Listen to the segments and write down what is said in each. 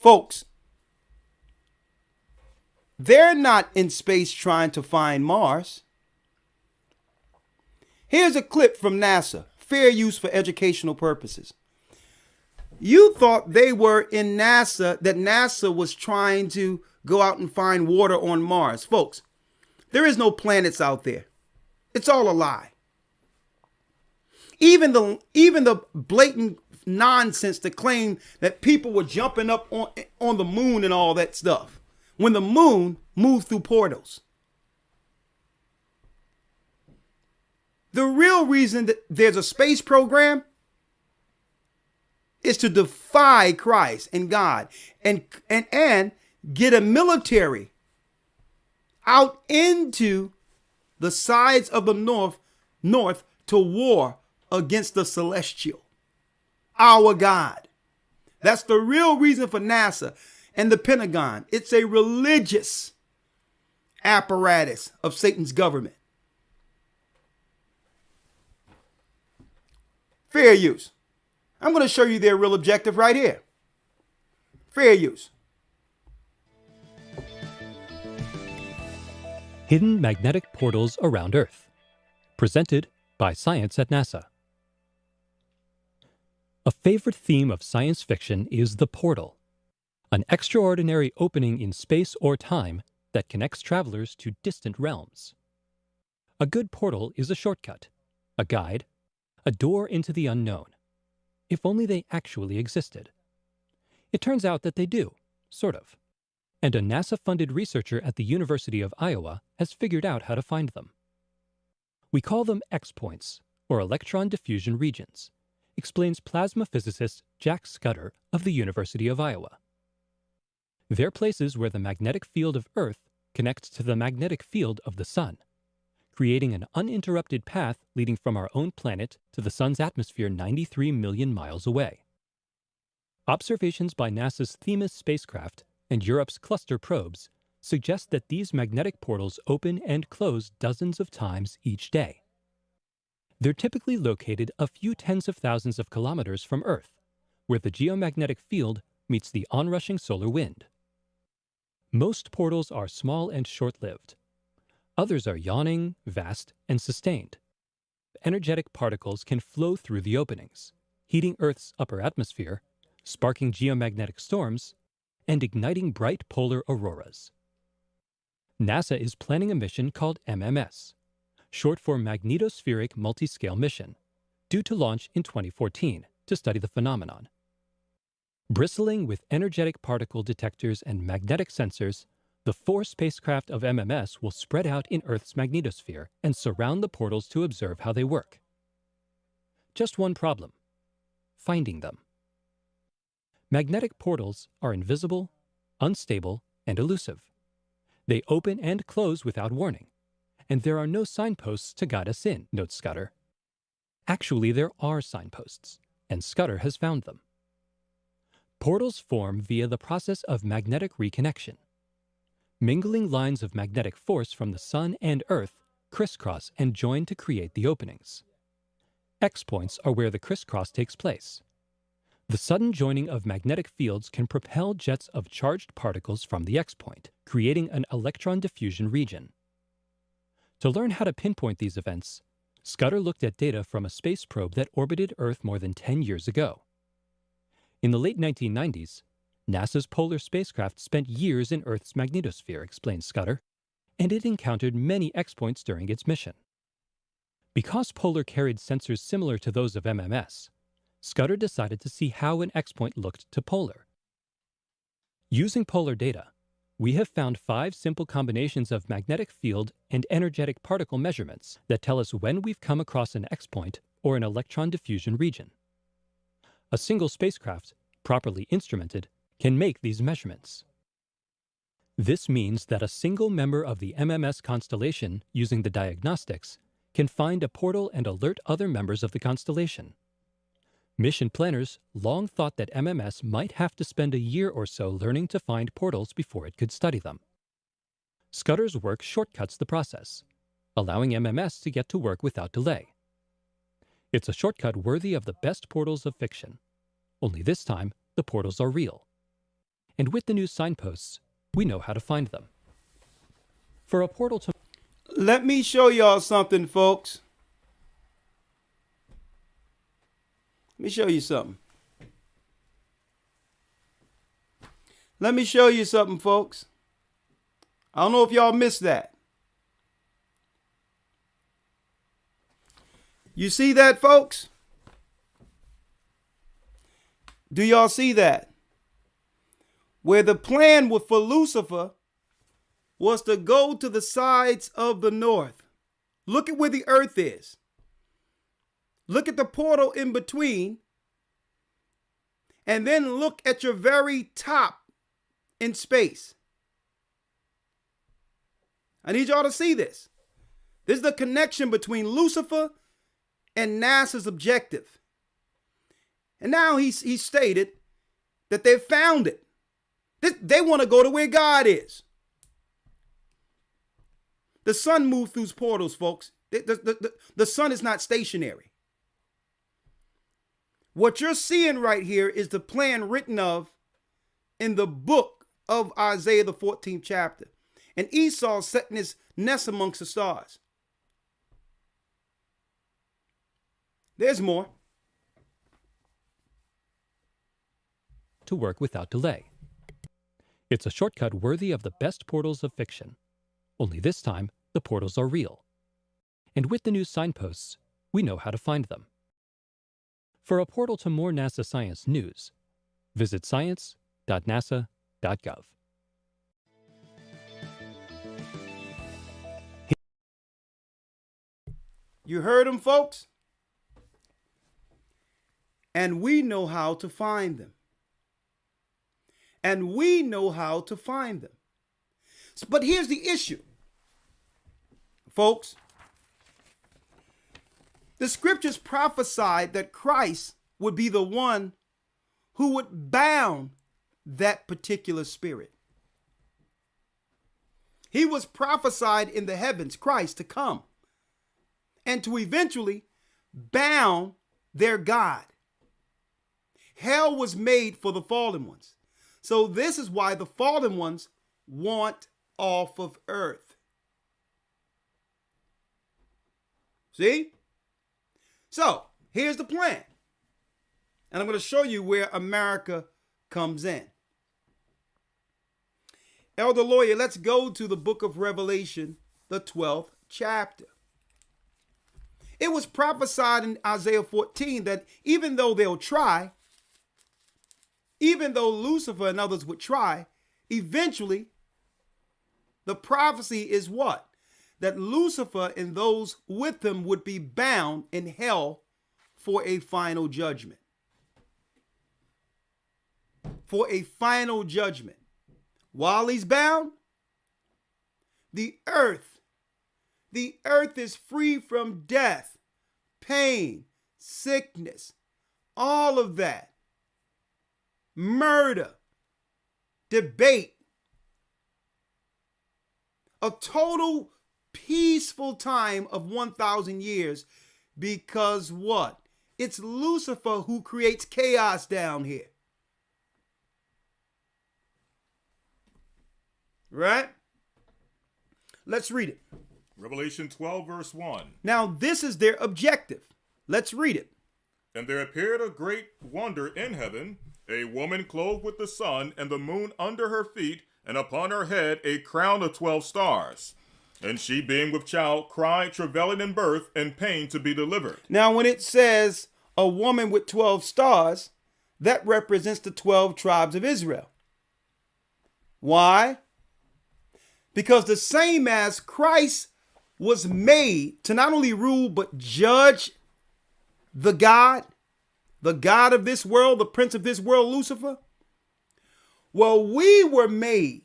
Folks, they're not in space trying to find Mars. Here's a clip from NASA, fair use for educational purposes. You thought they were in NASA, that NASA was trying to go out and find water on Mars. Folks, there is no planets out there. It's all a lie. Even the blatant nonsense to claim that people were jumping up on the moon and all that stuff, when the moon moved through portals. The real reason that there's a space program is to defy Christ and God and get a military out into the sides of the north to war against the celestial, our God. That's the real reason for NASA and the Pentagon. It's a religious apparatus of Satan's government. Fair use. I'm going to show you their real objective right here. Fair use. Hidden magnetic portals around Earth. Presented by Science at NASA. A favorite theme of science fiction is the portal, an extraordinary opening in space or time that connects travelers to distant realms. A good portal is a shortcut, a guide, a door into the unknown. If only they actually existed. It turns out that they do, sort of. And a NASA-funded researcher at the University of Iowa has figured out how to find them. We call them X-points, or electron diffusion regions, explains plasma physicist Jack Scudder of the University of Iowa. They're places where the magnetic field of Earth connects to the magnetic field of the Sun, creating an uninterrupted path leading from our own planet to the Sun's atmosphere 93 million miles away. Observations by NASA's Themis spacecraft and Europe's cluster probes suggest that these magnetic portals open and close dozens of times each day. They're typically located a few tens of thousands of kilometers from Earth, where the geomagnetic field meets the onrushing solar wind. Most portals are small and short-lived. Others are yawning, vast, and sustained. Energetic particles can flow through the openings, heating Earth's upper atmosphere, sparking geomagnetic storms, and igniting bright polar auroras. NASA is planning a mission called MMS, short for Magnetospheric Multiscale Mission, due to launch in 2014 to study the phenomenon. Bristling with energetic particle detectors and magnetic sensors, the 4 spacecraft of MMS will spread out in Earth's magnetosphere and surround the portals to observe how they work. Just one problem: finding them. Magnetic portals are invisible, unstable, and elusive. They open and close without warning, and there are no signposts to guide us in, notes Scudder. Actually, there are signposts, and Scudder has found them. Portals form via the process of magnetic reconnection. Mingling lines of magnetic force from the Sun and Earth crisscross and join to create the openings. X-points are where the crisscross takes place. The sudden joining of magnetic fields can propel jets of charged particles from the X-point, creating an electron diffusion region. To learn how to pinpoint these events, Scudder looked at data from a space probe that orbited Earth more than 10 years ago. In the late 1990s, NASA's Polar spacecraft spent years in Earth's magnetosphere, explains Scudder, and it encountered many X-points during its mission. Because Polar carried sensors similar to those of MMS, Scudder decided to see how an X-point looked to Polar. Using Polar data, we have found 5 simple combinations of magnetic field and energetic particle measurements that tell us when we've come across an X-point or an electron diffusion region. A single spacecraft, properly instrumented, can make these measurements. This means that a single member of the MMS constellation, using the diagnostics, can find a portal and alert other members of the constellation. Mission planners long thought that MMS might have to spend a year or so learning to find portals before it could study them. Scudder's work shortcuts the process, allowing MMS to get to work without delay. It's a shortcut worthy of the best portals of fiction, only this time the portals are real. And with the new signposts, we know how to find them. For a portal to... Let me show y'all something, folks. Let me show you something. Let me show you something, folks. I don't know if y'all missed that. You see that, folks? Do y'all see that? Where the plan for Lucifer was to go to the sides of the north. Look at where the earth is. Look at the portal in between. And then look at your very top in space. I need y'all to see this. This is the connection between Lucifer and NASA's objective. And now he's stated that they've found it. They want to go to where God is. The sun moves through portals, folks. The sun is not stationary. What you're seeing right here is the plan written of in the book of Isaiah, the 14th chapter. And Esau setting his nest amongst the stars. There's more. To work without delay. It's a shortcut worthy of the best portals of fiction. Only this time, the portals are real. And with the new signposts, we know how to find them. For a portal to more NASA science news, visit science.nasa.gov. You heard them, folks? And we know how to find them. And we know how to find them. But here's the issue, folks. The scriptures prophesied that Christ would be the one who would bound that particular spirit. He was prophesied in the heavens, Christ, to come and to eventually bound their God. Hell was made for the fallen ones. So this is why the fallen ones want off of earth. See? So here's the plan. And I'm going to show you where America comes in. Elder Lawya, let's go to the book of Revelation, the 12th chapter. It was prophesied in Isaiah 14 that even though they'll try, even though Lucifer and others would try, eventually the prophecy is what? That Lucifer and those with him would be bound in hell for a final judgment. For a final judgment. While he's bound, the earth is free from death, pain, sickness, all of that. Murder, debate, a total peaceful time of 1,000 years because what? It's Lucifer who creates chaos down here. Right? Let's read it. Revelation 12, verse 1. Now, this is their objective. Let's read it. And there appeared a great wonder in heaven, a woman clothed with the sun and the moon under her feet, and upon her head a crown of 12 stars. And she, being with child, cried, travailing in birth, and pain to be delivered. Now, when it says a woman with 12 stars, that represents the 12 tribes of Israel. Why? Because the same as Christ was made to not only rule, but judge the God of this world, the prince of this world, Lucifer. Well, we were made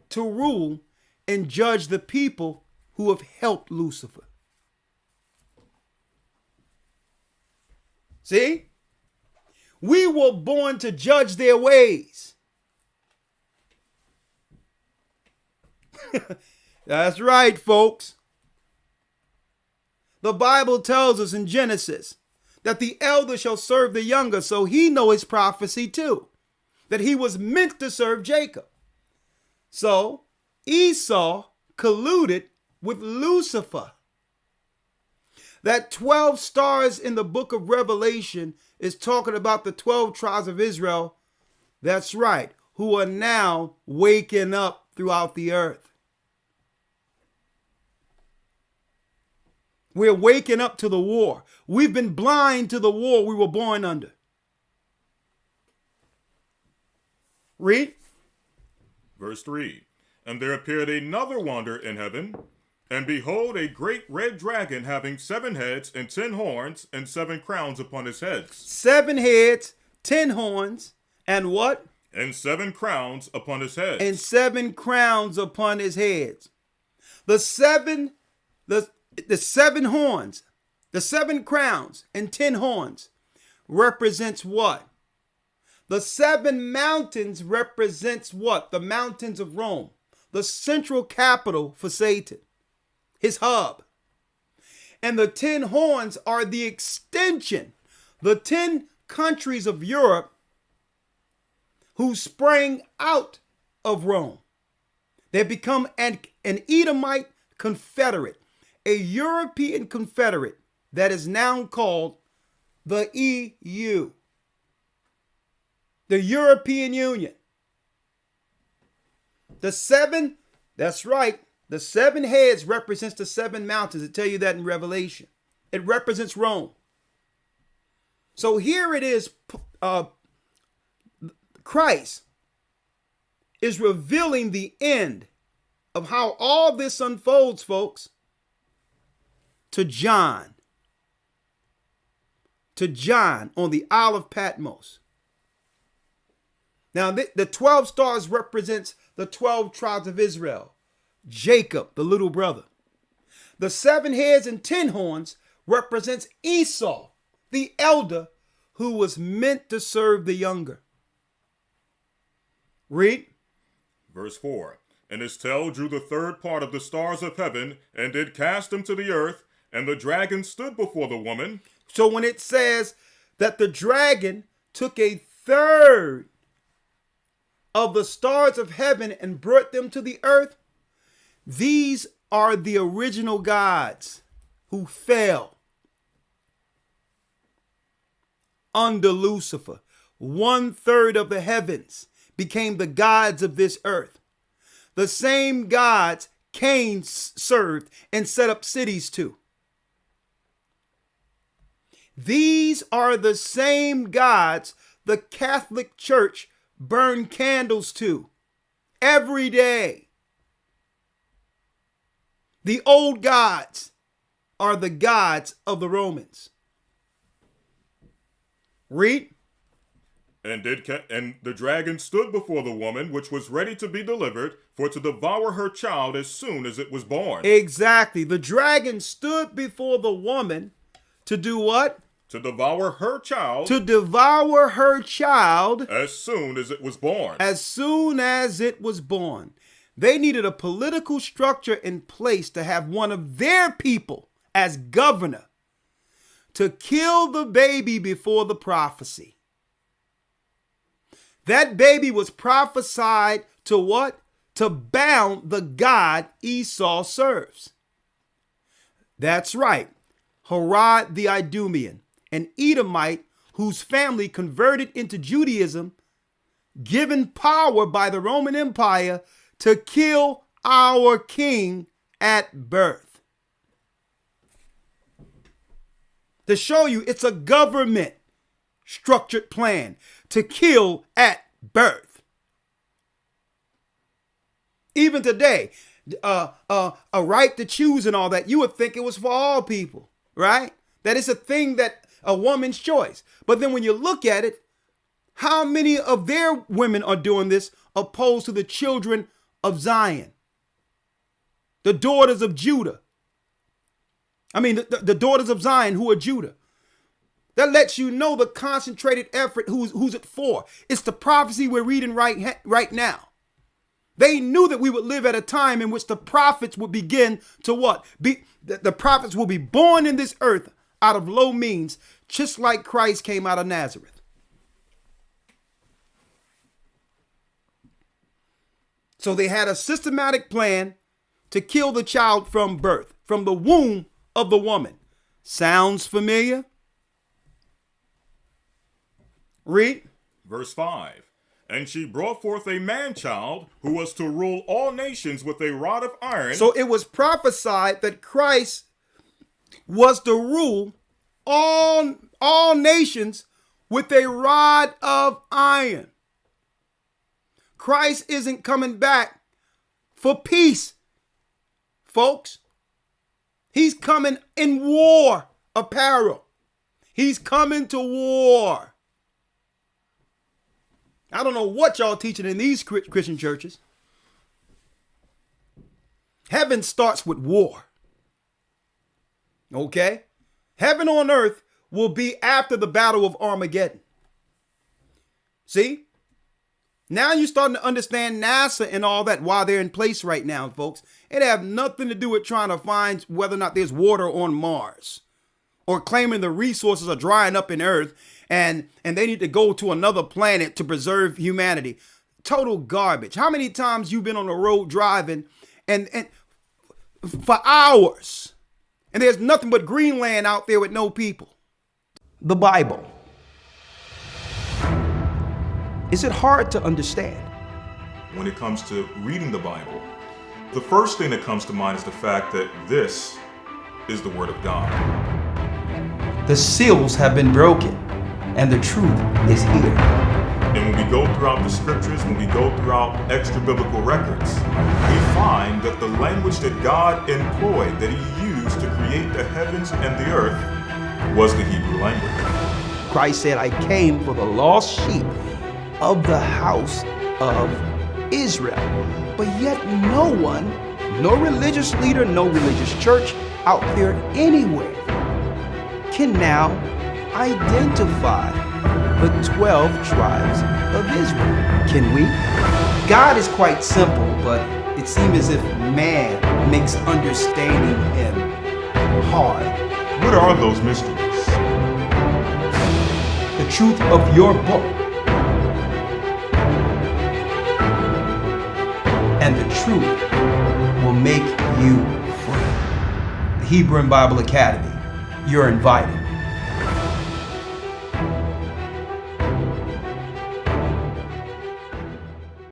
to rule and judge the people who have helped Lucifer. See? We were born to judge their ways. That's right, folks. The Bible tells us in Genesis that the elder shall serve the younger, so he know his prophecy too. that he was meant to serve Jacob. So Esau colluded with Lucifer. That 12 stars in the book of Revelation is talking about the 12 tribes of Israel. That's right, who are now waking up throughout the earth. We're waking up to the war. We've been blind to the war we were born under. Read. Verse 3. And there appeared another wonder in heaven, and behold, a great red dragon having 7 heads and 10 horns and 7 crowns upon his heads. 7 heads, 10 horns, and what? And 7 crowns upon his heads. And 7 crowns upon his heads. The 7 horns, the 7 crowns and 10 horns represents what? The 7 mountains represents what? The mountains of Rome, the central capital for Satan, his hub. And the 10 horns are the extension, the 10 countries of Europe who sprang out of Rome. They become an Edomite confederate, a European confederate that is now called the EU, the European Union. The 7, that's right, the 7 heads represents the 7 mountains. I tell you that in Revelation. It represents Rome. So here it is, Christ is revealing the end of how all this unfolds, folks, to John on the Isle of Patmos. Now, the 12 stars represents the 12 tribes of Israel, Jacob, the little brother. The 7 heads and 10 horns represents Esau, the elder, who was meant to serve the younger. Read. Verse 4. And his tail drew the 3rd part of the stars of heaven, and did cast them to the earth, and the dragon stood before the woman. So when it says that the dragon took a 3rd of the stars of heaven and brought them to the earth, these are the original gods who fell under Lucifer. 1/3 of the heavens became the gods of this earth. The same gods Cain served and set up cities to. These are the same gods the Catholic Church burn candles to every day. The old gods are the gods of the Romans. Read. And the dragon stood before the woman, which was ready to be delivered, for to devour her child as soon as it was born. Exactly. The dragon stood before the woman to do what? To devour her child. To devour her child. As soon as it was born. As soon as it was born. They needed a political structure in place to have one of their people as governor to kill the baby before the prophecy. That baby was prophesied to what? To bound the God Esau serves. That's right. Herod the Idumean, an Edomite whose family converted into Judaism, given power by the Roman Empire to kill our king at birth. To show you it's a government structured plan to kill at birth. Even today, a right to choose and all that, you would think it was for all people, right? That it's a thing that a woman's choice. But then when you look at it, how many of their women are doing this opposed to the children of Zion? The daughters of Judah. I mean, the daughters of Zion who are Judah. That lets you know the concentrated effort. Who's it for? It's the prophecy we're reading right now. They knew that we would live at a time in which the prophets would begin to what? The prophets will be born in this earth out of low means, just like Christ came out of Nazareth. So they had a systematic plan to kill the child from birth, from the womb of the woman. Sounds familiar? Read. Verse 5. And she brought forth a man-child who was to rule all nations with a rod of iron. So it was prophesied that Christ was to rule all nations with a rod of iron. Christ isn't coming back for peace, folks. He's coming in war apparel. He's coming to war. I don't know what y'all teaching in these Christian churches. Heaven starts with war. Okay? Heaven on earth will be after the battle of Armageddon. See? Now you're starting to understand NASA and all that while they're in place right now, folks. It have nothing to do with trying to find whether or not there's water on Mars or claiming the resources are drying up in Earth and they need to go to another planet to preserve humanity. Total garbage. How many times you been on the road driving and for hours and there's nothing but Greenland out there with no people? The Bible. Is it hard to understand? When it comes to reading the Bible, the first thing that comes to mind is the fact that this is the Word of God. The seals have been broken and the truth is here. And when we go throughout the scriptures, when we go throughout extra biblical records, we find that the language that God employed, that He used to create the heavens and the earth, was the Hebrew language. Christ said, I came for the lost sheep of the house of Israel. But yet no one, no religious leader, no religious church out there anywhere can now identify the 12 tribes of Israel. Can we? God is quite simple, but it seems as if man makes understanding Him hard. What are those mysteries? The truth of your book and the truth will make you free. The Hebrew and Bible Academy, you're invited.